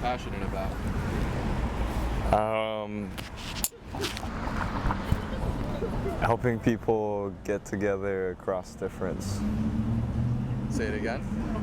passionate about? Um, Helping people get together across difference. Say it again.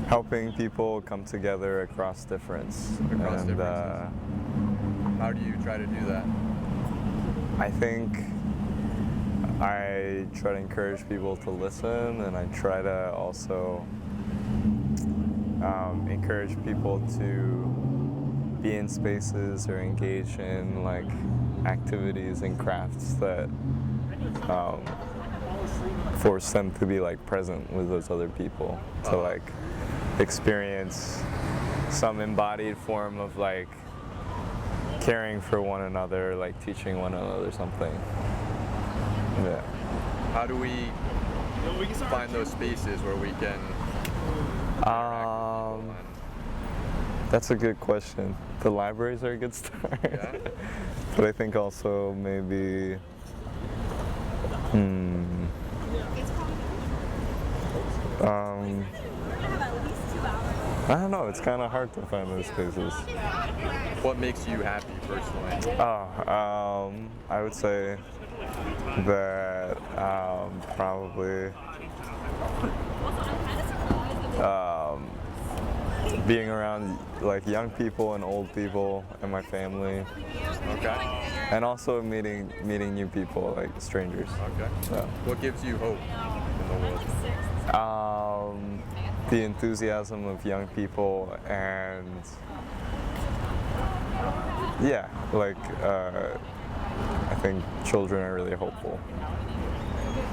Helping people come together across difference. Across and differences. How do you try to do that? I think I try to encourage people to listen, and I try to also encourage people to be in spaces or engage in like activities and crafts that force them to be like present with those other people, to like experience some embodied form of like caring for one another, like teaching one another something. Yeah. How do we find those spaces where we can That's a good question. The libraries are a good start. Yeah. But I think also maybe I don't know, it's kind of hard to find those spaces. What makes you happy personally? I would say that probably being around like young people and old people and my family, Okay. and also meeting new people, like strangers. Okay. So, What gives you hope in the world? the enthusiasm of young people, and yeah, like I think children are really hopeful.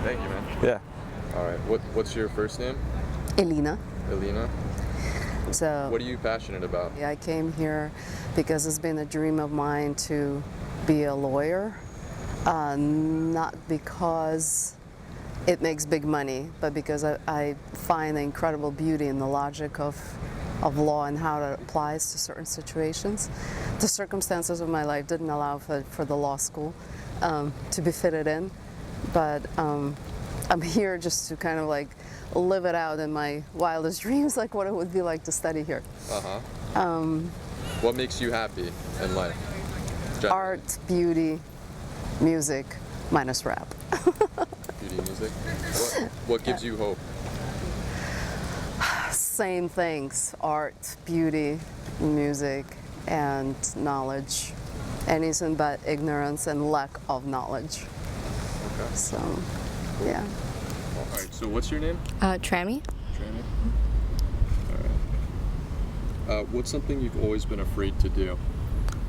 Thank you, man. Yeah. All right. What's your first name? Elena. Elena. So What are you passionate about? I came here because it's been a dream of mine to be a lawyer, not because it makes big money, but because I find the incredible beauty in the logic of law and how it applies to certain situations. The circumstances of my life didn't allow for the law school to be fitted in, but I'm here just to kind of like live it out in my wildest dreams, like what it would be like to study here. What makes you happy in life? Generally. Art, beauty, music, minus rap. Beauty, music. What gives you hope? Same things, art, beauty, music, and knowledge. Anything but ignorance and lack of knowledge. Okay. So, yeah. All right. So what's your name? Trammy. Trammy. All right. What's something you've always been afraid to do?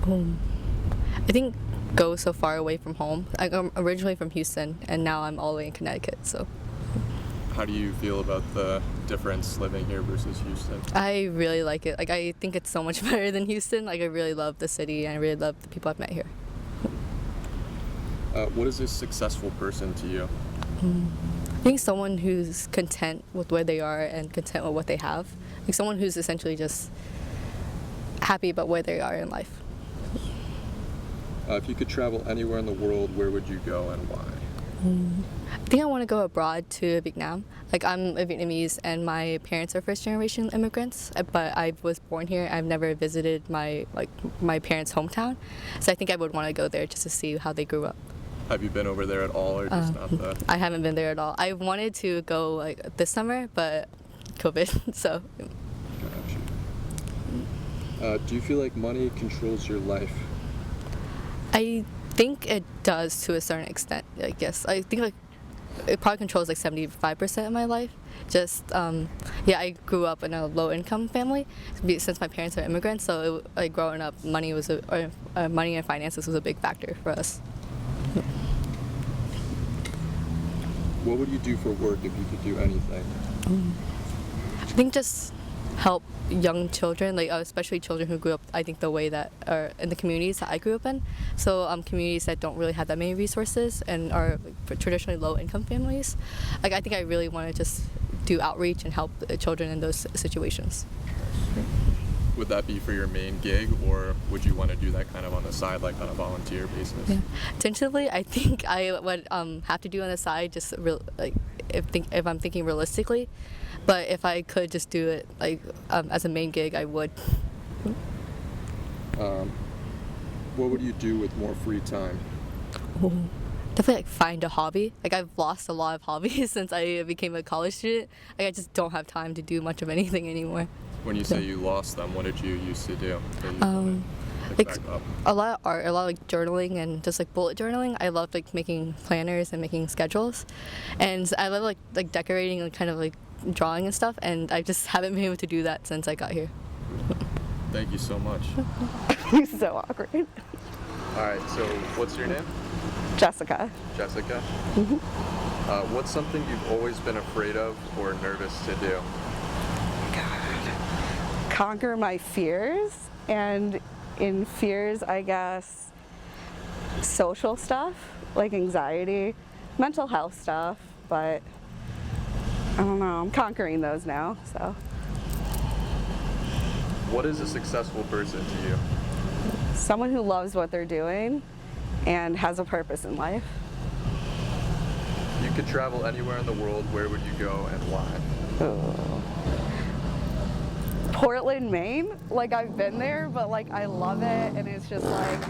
I think go so far away from home. I'm originally from Houston, and now I'm all the way in Connecticut. So How do you feel about the difference living here versus Houston? I really like it. Like I think it's so much better than Houston. Like I really love the city, and I really love the people I've met here. What is a successful person to you? I think someone who's content with where they are and content with what they have. Like someone who's essentially just happy about where they are in life. If you could travel anywhere in the world, where would you go and why? I think I want to go abroad to Vietnam. Like I'm a Vietnamese and my parents are first generation immigrants, but I was born here. I've never visited my parents' hometown. So I think I would want to go there just to see how they grew up. Have you been over there at all, or just not the? I haven't been there at all. I wanted to go like this summer, but COVID, so. Do you feel like money controls your life? I think it does to a certain extent, I guess. I think like it probably controls like 75% of my life. Just I grew up in a low income family since my parents are immigrants. So like growing up, money and finances was a big factor for us. What would you do for work if you could do anything? I think just help young children, like especially children who grew up, I think the way that are in the communities that I grew up in. So communities that don't really have that many resources and are like, traditionally low income families. Like I think I really want to just do outreach and help the children in those situations. Would that be for your main gig, or would you want to do that kind of on the side, like on a volunteer basis? Yeah. Tentatively, I think I would have to do on the side, just if I'm thinking realistically. But if I could just do it like as a main gig, I would. What would you do with more free time? Definitely like find a hobby. Like I've lost a lot of hobbies since I became a college student. Like I just don't have time to do much of anything anymore. When you say you lost them, what did you used to do? That you wanna pick Like back up? a lot of art, a lot of like journaling and just like bullet journaling. I love like making planners and making schedules, and I love like decorating and kind of like drawing and stuff. And I just haven't been able to do that since I got here. Thank you so much. So awkward. All right, so what's your name? Jessica. Jessica? What's something you've always been afraid of or nervous to do? Conquer my fears, and in fears, I guess, social stuff, like anxiety, mental health stuff, but I don't know, I'm conquering those now, so. What is a successful person to you? Someone who loves what they're doing and has a purpose in life. You could travel anywhere in the world, where would you go and why? Portland, Maine, like I've been there, but like I love it, and it's just like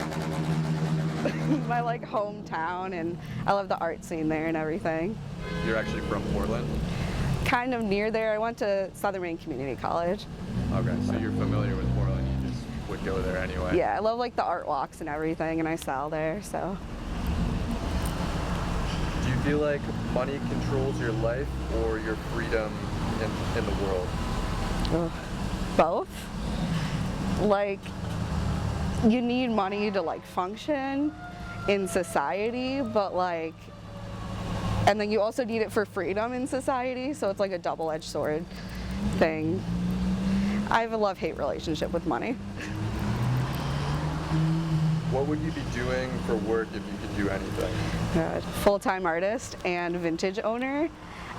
my like hometown, and I love the art scene there and everything. You're actually from Portland? Kind of near there. I went to Southern Maine Community College. Okay, so you're familiar with Portland, you just would go there anyway. Yeah, I love like the art walks and everything, and I sell there, so. Do you feel like money controls your life or your freedom in the world? Both. Like, you need money to like function in society, but like, and then you also need it for freedom in society, so it's like a double-edged sword thing. I have a love-hate relationship with money. What would you be doing for work if you could do anything? Full-time artist and vintage owner.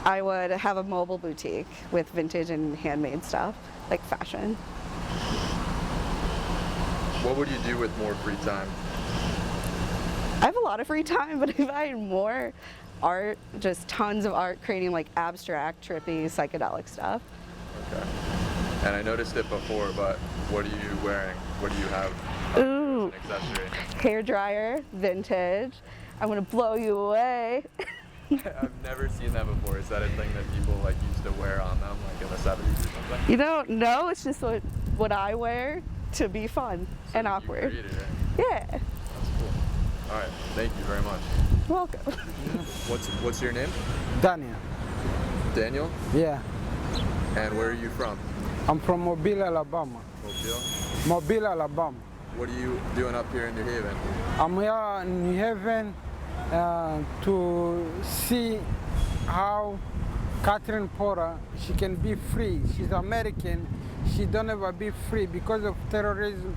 I would have a mobile boutique with vintage and handmade stuff, like fashion. What would you do with more free time? I have a lot of free time, but if I had more art, just tons of art, creating like abstract, trippy, psychedelic stuff. Okay. And I noticed it before, but what are you wearing? What do you have Ooh, as an accessory? hair dryer, vintage. I'm gonna blow you away. I've never seen that before. Is that a thing that people like used to wear on them, like in the 70s or something? You don't know, it's just what I wear to be fun So and you awkward. created it. Yeah, That's cool. All right. Thank you very much. welcome. What's your name? Daniel. Daniel. Yeah, And where are you from? I'm from Mobile, Alabama. Mobile. Mobile, Alabama. What are you doing up here in New Haven? I'm here in New Haven to see how Catherine Porter, she can be free. She's American. She don't ever be free because of terrorism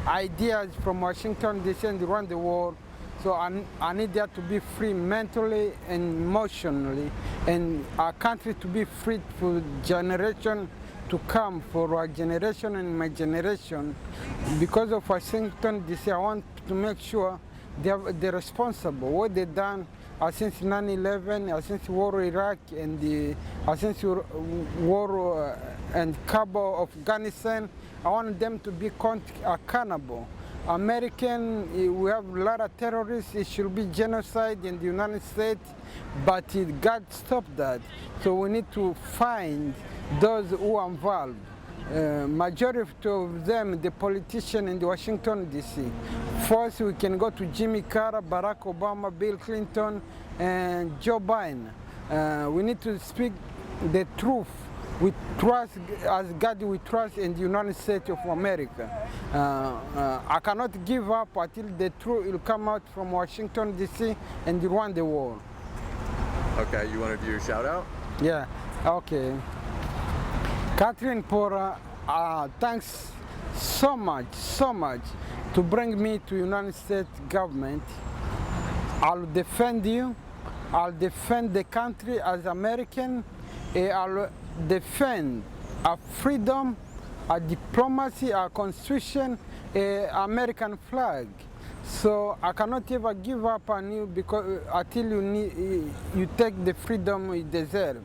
ideas from Washington DC and around the world. So I need her to be free mentally and emotionally, and our country to be free for generation to come, for our generation and my generation. Because of Washington DC, I want to make sure they're responsible. What they've done since 9/11, since war in Iraq, and since war and Kabul, Afghanistan, I want them to be accountable. American, we have a lot of terrorists. It should be genocide in the United States, but God stopped that. So we need to find those who are involved. Majority of them, the politicians in Washington DC. First, we can go to Jimmy Carter, Barack Obama, Bill Clinton, and Joe Biden. We need to speak the truth. We trust, as God we trust in the United States of America. I cannot give up until the truth will come out from Washington DC and around the world. Okay, you want to do your shout out? Yeah, okay. Catherine Porter, thanks so much to bring me to United States government. I'll defend you. I'll defend the country as American. I'll defend our freedom, our diplomacy, our constitution, American flag. So I cannot ever give up on you because until you take the freedom you deserve.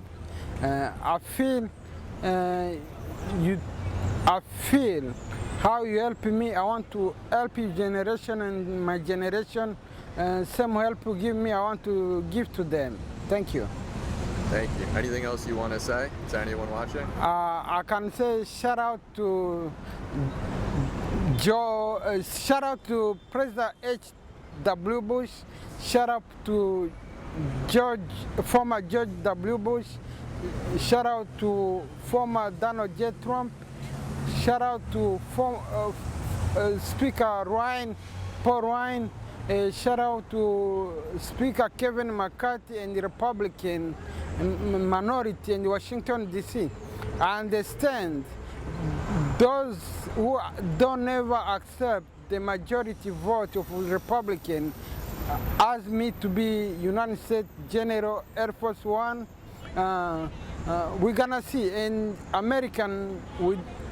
I feel how you help me, I want to help your generation and my generation. Some help you give me, I want to give to them. Thank you. Thank you. Anything else you want to say to anyone watching? I can say shout out to Joe, shout out to President H.W. Bush, shout out to former George W. Bush, shout out to former Donald J. Trump, shout out to Speaker Paul Ryan, shout out to Speaker Kevin McCarthy and the Republican minority in Washington, D.C. I understand those who don't ever accept the majority vote of Republican ask me to be United States General Air Force One. We're gonna see. In American,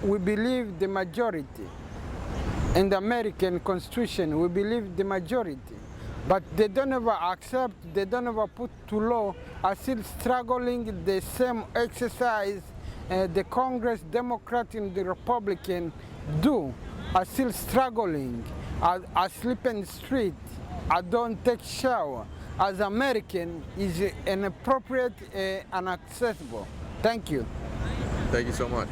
we believe the majority. In the American Constitution, we believe the majority. But they don't ever accept, they don't ever put to law, are still struggling the same exercise the Congress, Democrat and the Republican do, are still struggling. I sleep in the street, I don't take shower. As American, is inappropriate and inaccessible. Thank you. Thank you so much.